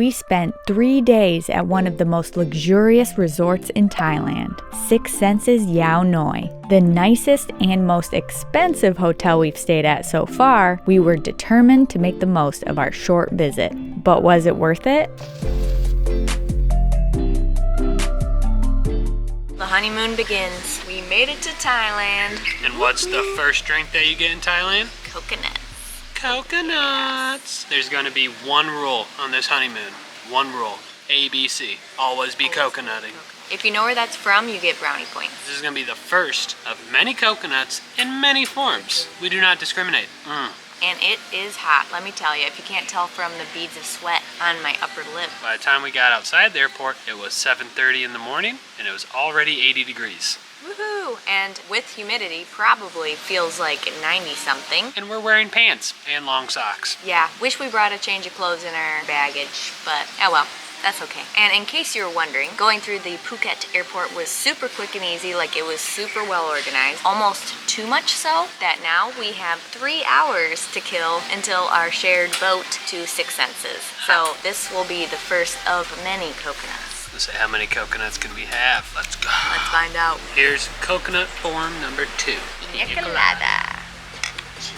We spent 3 days at one of the most luxurious resorts in Thailand, Six Senses Yao Noi. The nicest and most expensive hotel we've stayed at so far, we were determined to make the most of our short visit. But was it worth it? The honeymoon begins. We made it to Thailand. And what's the first drink that you get in Thailand? Coconut. Coconuts. There's going to be one rule on this honeymoon. One rule. ABC. Always be coconutting. If you know where that's from, you get brownie points. This is going to be the first of many coconuts in many forms. We do not discriminate. And it is hot, let me tell you, if you can't tell from the beads of sweat on my upper lip. By the time we got outside the airport, it was 7:30 in the morning, and it was already 80 degrees. Woohoo! And with humidity, probably feels like 90 something. And we're wearing pants and long socks. Yeah, wish we brought a change of clothes in our baggage, but oh well. That's okay. And in case you were wondering, going through the Phuket airport was super quick and easy, like it was super well organized. Almost too much so that now we have 3 hours to kill until our shared boat to Six Senses. So this will be the first of many coconuts. Let's see, how many coconuts can we have? Let's go. Let's find out. Here's coconut form number 2. Pina colada.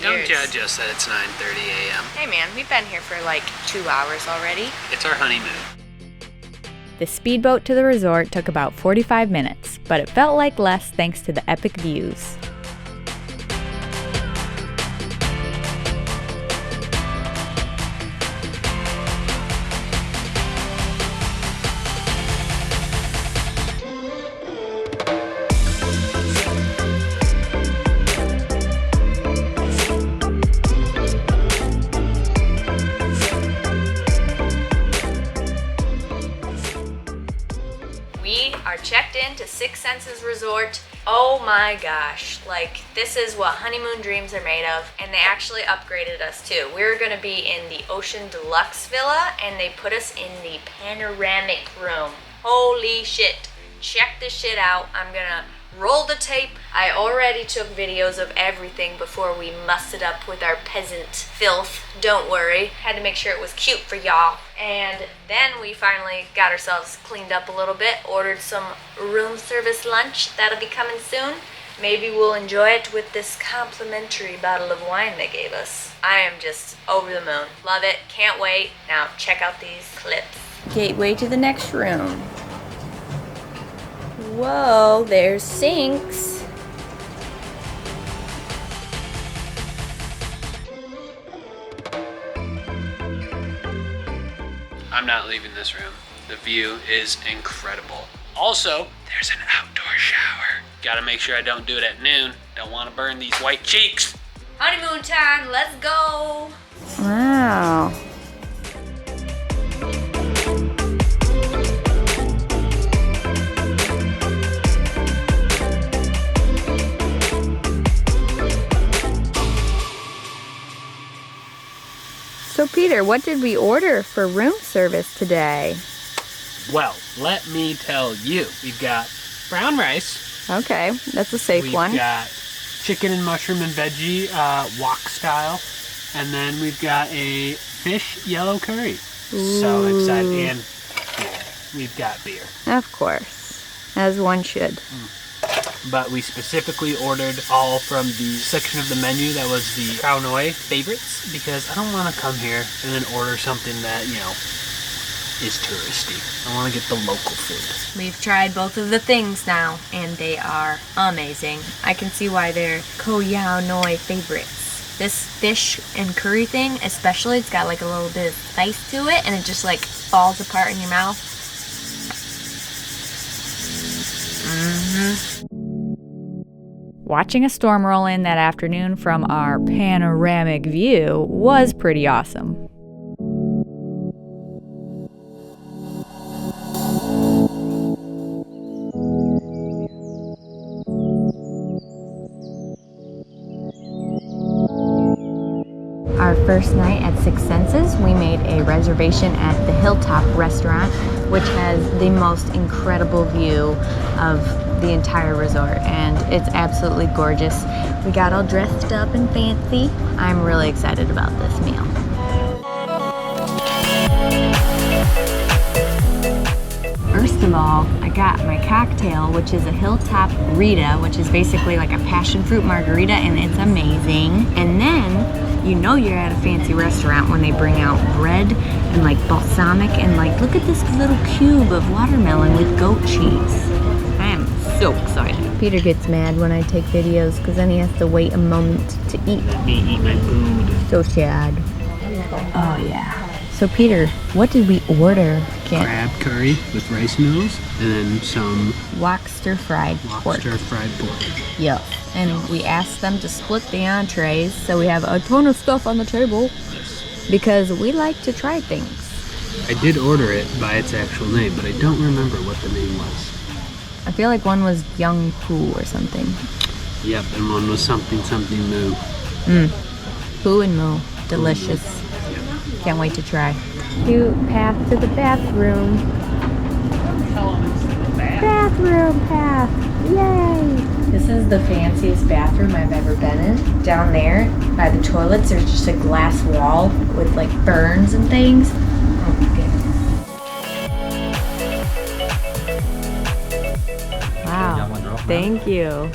Don't judge us that it's 9:30 a.m. Hey man, we've been here for like 2 hours already. It's our honeymoon. The speedboat to the resort took about 45 minutes, but it felt like less thanks to the epic views. Checked into Six Senses Resort. Oh my gosh, like this is what honeymoon dreams are made of, and they actually upgraded us too. We're gonna be in the Ocean Deluxe Villa and they put us in the panoramic room. Holy shit, check this shit out. I'm gonna roll the tape. I already took videos of everything before we mussed it up with our peasant filth. Don't worry, had to make sure it was cute for y'all. And then we finally got ourselves cleaned up a little bit, ordered some room service lunch. That'll be coming soon. Maybe we'll enjoy it with this complimentary bottle of wine they gave us. I am just over the moon. Love it, can't wait. Now check out these clips. Gateway to the next room. Whoa, there's sinks. I'm not leaving this room. The view is incredible. Also, there's an outdoor shower. Gotta make sure I don't do it at noon. Don't want to burn these white cheeks. Honeymoon time, let's go. Wow. So Peter, what did we order for room service today? Well, let me tell you. We've got brown rice. Okay, that's a safe one. We've got chicken and mushroom and veggie wok style. And then we've got a fish yellow curry. Ooh. So excited. And beer. We've got beer. Of course, as one should. But we specifically ordered all from the section of the menu that was the Yao Noi favorites, because I don't want to come here and then order something that, you know, is touristy. I want to get the local food. We've tried both of the things now, and they are amazing. I can see why they're Yao Noi favorites. This fish and curry thing, especially, it's got like a little bit of spice to it, and it just like falls apart in your mouth. Watching a storm roll in that afternoon from our panoramic view was pretty awesome. Our first night at Six Senses, we made a reservation at the Hilltop restaurant, which has the most incredible view of the entire resort, and it's absolutely gorgeous. We got all dressed up and fancy. I'm really excited about this meal. cocktail, which is a Hilltop Rita, which is basically like a passion fruit margarita, and it's amazing. And then you know you're at a fancy restaurant when they bring out bread and like balsamic and like, look at this little cube of watermelon with goat cheese. I am so excited. Peter gets mad when I take videos because then he has to wait a moment to eat. Let me eat my food. So sad. Oh yeah. So Peter, what did we order? Crab curry with rice noodles and then some Wok stir-fried pork. stir-fried pork. Yep. And we asked them to split the entrees, so we have a ton of stuff on the table because we like to try things. I did order it by its actual name, but I don't remember what the name was. I feel like one was Young Poo or something. Yep, and one was something moo. Poo and moo. Delicious. Yep. Can't wait to try. Cute path to the bathroom. Bathroom path. Yay! This is the fanciest bathroom I've ever been in. Down there by the toilets, there's just a glass wall with like ferns and things. Oh my goodness. Wow. Thank you.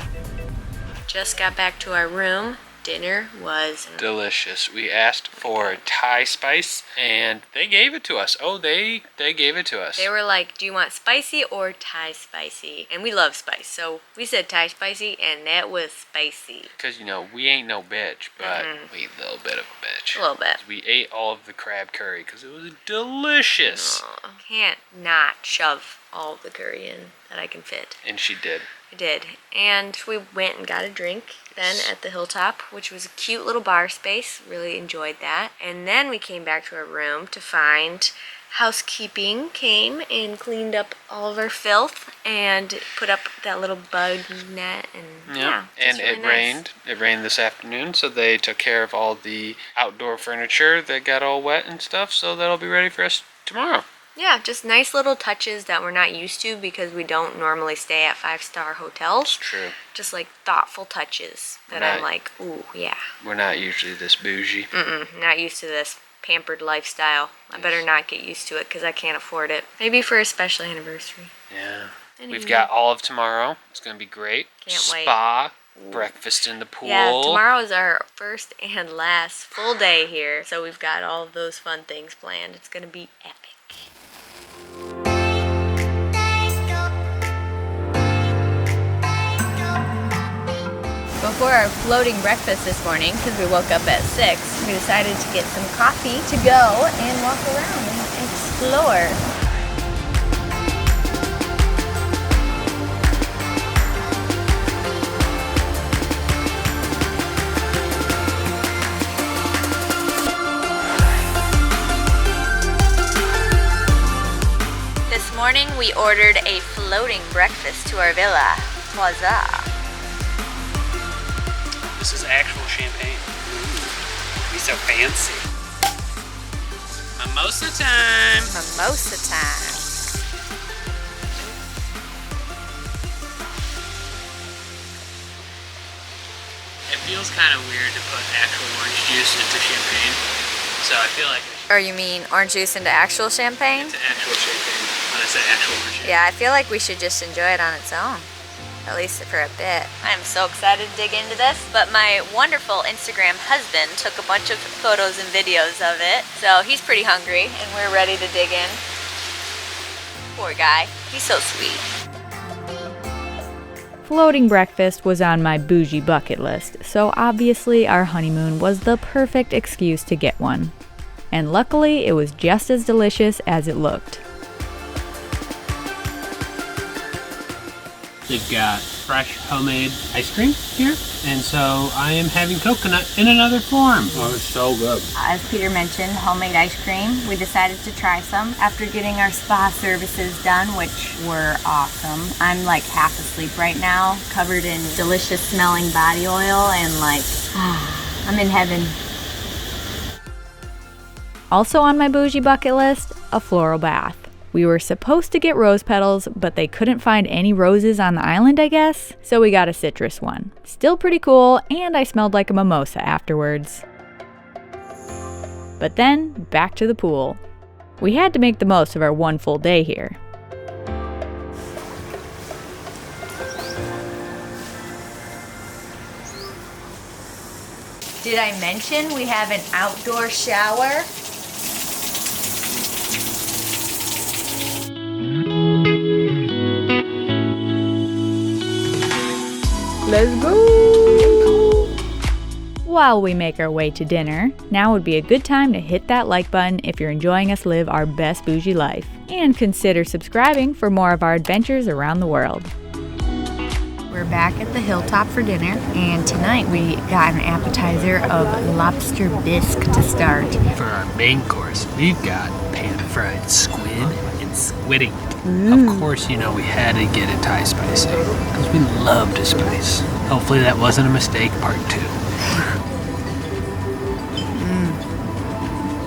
Just got back to our room. Dinner was Delicious. We asked for Thai spice and they gave it to us. Oh, they gave it to us. They were like, do you want spicy or Thai spicy? And we love spice, so we said Thai spicy, and that was spicy. Because, you know, we ain't no bitch, but we a little bit of a bitch. A little bit. We ate all of the crab curry because it was delicious. Aw, can't not shove all the curry in that I can fit. And she did. I did. And we went and got a drink then at the Hilltop, which was a cute little bar space. Really enjoyed that. And then we came back to our room to find housekeeping came and cleaned up all of our filth and put up that little bug net. And yeah, and really it nice. rained. It rained this afternoon, so they took care of all the outdoor furniture that got all wet and stuff, so that'll be ready for us tomorrow. Yeah, just nice little touches that we're not used to because we don't normally stay at 5-star hotels. It's true. Just like thoughtful touches that I'm like, ooh, yeah. We're not usually this bougie. Not used to this pampered lifestyle. I better not get used to it because I can't afford it. Maybe for a special anniversary. Yeah. Anyway. We've got all of tomorrow. It's going to be great. Can't wait. Spa, breakfast in the pool. Yeah, tomorrow is our first and last full day here. So we've got all of those fun things planned. It's going to be epic. Before our floating breakfast this morning, because we woke up at 6, we decided to get some coffee to go and walk around and explore. This morning we ordered a floating breakfast to our villa. Waza. This is actual champagne. Be so fancy. Mimosa time. Mimosa time. It feels kind of weird to put actual orange juice into champagne, so I feel like Or you mean orange juice into actual champagne? it's actual champagne when I say actual orange juice. Yeah, I feel like we should just enjoy it on its own. At least for a bit. I'm so excited to dig into this, but my wonderful Instagram husband took a bunch of photos and videos of it, so he's pretty hungry and we're ready to dig in. Poor guy, he's so sweet. Floating breakfast was on my bougie bucket list, so obviously our honeymoon was the perfect excuse to get one. And luckily, it was just as delicious as it looked. They've got fresh homemade ice cream here, and so I am having coconut in another form. Oh, it's so good. As Peter mentioned, homemade ice cream. We decided to try some after getting our spa services done, which were awesome. I'm like half asleep right now, covered in delicious smelling body oil, and like, I'm in heaven. Also on my bougie bucket list, a floral bath. We were supposed to get rose petals, but they couldn't find any roses on the island, I guess, so we got a citrus one. Still pretty cool, and I smelled like a mimosa afterwards. But then, back to the pool. We had to make the most of our one full day here. Did I mention we have an outdoor shower? Let's go! While we make our way to dinner, now would be a good time to hit that like button if you're enjoying us live our best bougie life. And consider subscribing for more of our adventures around the world. We're back at the Hilltop for dinner, and tonight we got an appetizer of lobster bisque to start. For our main course, we've got pan-fried squid and squidding. Of course, you know we had to get it Thai spicy, because we love to spice. Hopefully that wasn't a mistake, part 2.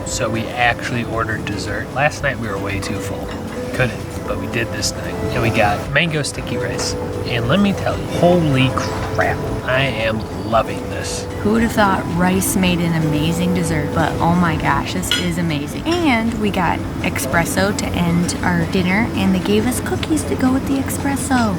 So we actually ordered dessert. Last night we were way too full. Couldn't, but we did this night. And we got mango sticky rice. And let me tell you, holy crap, I am loving this. Who would have thought rice made an amazing dessert, but oh my gosh, this is amazing. And we got espresso to end our dinner, and they gave us cookies to go with the espresso.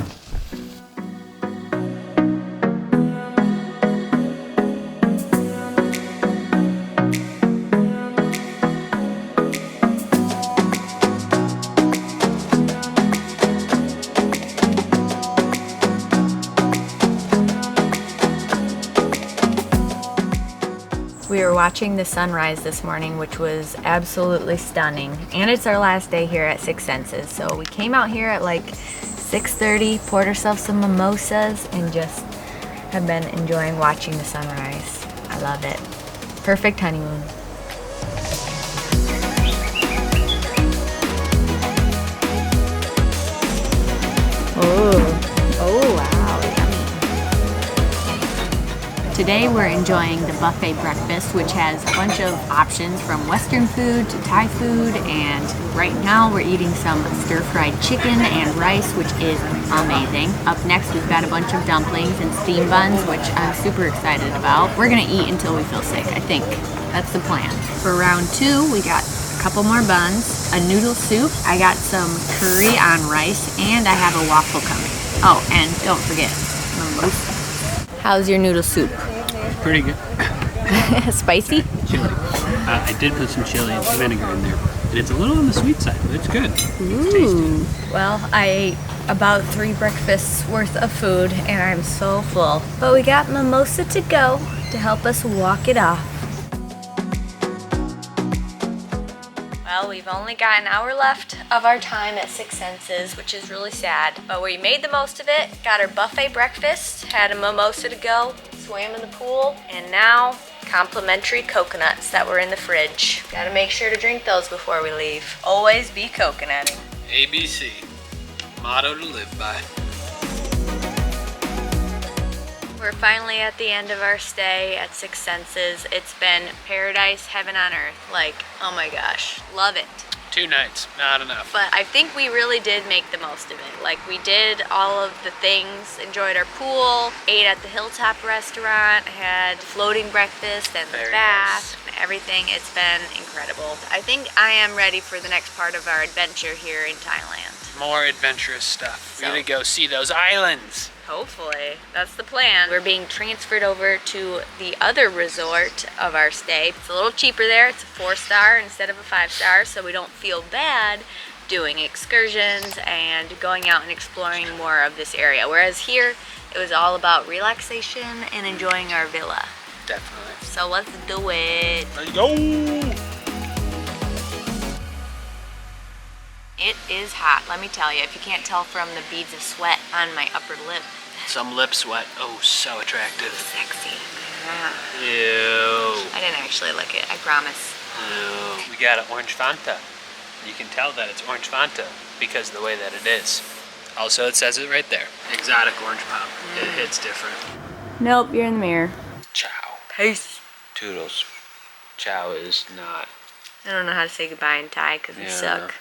We were watching the sunrise this morning, which was absolutely stunning. And it's our last day here at Six Senses. So we came out here at like 6:30, poured ourselves some mimosas, and just have been enjoying watching the sunrise. I love it. Perfect honeymoon. Oh wow, yummy. Today we're enjoying the buffet breakfast, which has a bunch of options from Western food to Thai food, and right now we're eating some stir-fried chicken and rice, which is amazing. Up next we've got a bunch of dumplings and steam buns, which I'm super excited about. We're gonna eat until we feel sick, I think. That's the plan. For round 2, we got a couple more buns, a noodle soup, I got some curry on rice, and I have a waffle coming. Oh, and don't forget, mimosa. How's your noodle soup? Pretty good. Spicy? Chili. I did put some chili and vinegar in there. And it's a little on the sweet side, but it's good. It's tasty. Well, I ate about 3 breakfasts worth of food, and I'm so full. But we got mimosa to go to help us walk it off. Well, we've only got an hour left of our time at Six Senses, which is really sad. But we made the most of it, got our buffet breakfast, had a mimosa to go, swam in the pool, and now complimentary coconuts that were in the fridge. Gotta make sure to drink those before we leave. Always be coconutting. ABC. Motto to live by. We're finally at the end of our stay at Six Senses. It's been paradise, heaven on earth. Like, oh my gosh, love it. 2 nights, not enough. But I think we really did make the most of it. Like, we did all of the things, enjoyed our pool, ate at the Hilltop restaurant, had floating breakfast and the bath, and everything. It's been incredible. I think I am ready for the next part of our adventure here in Thailand. More adventurous stuff. So- We're gonna go see those islands. Hopefully. That's the plan. We're being transferred over to the other resort of our stay. It's a little cheaper there. It's a 4-star instead of a 5-star, so we don't feel bad doing excursions and going out and exploring more of this area. Whereas here, it was all about relaxation and enjoying our villa. Definitely. So let's do it. Let's go! It is hot, let me tell you, if you can't tell from the beads of sweat on my upper lip. Some lip sweat. Oh, so attractive. Sexy. Yeah. Ew. I didn't actually lick it, I promise. Ew. We got an orange Fanta. You can tell that it's orange Fanta because of the way that it is. Also, it says it right there. Exotic orange pop. It hits different. Nope, you're in the mirror. Ciao. Peace. Toodles. Ciao is not. I don't know how to say goodbye in Thai because we Yeah, suck.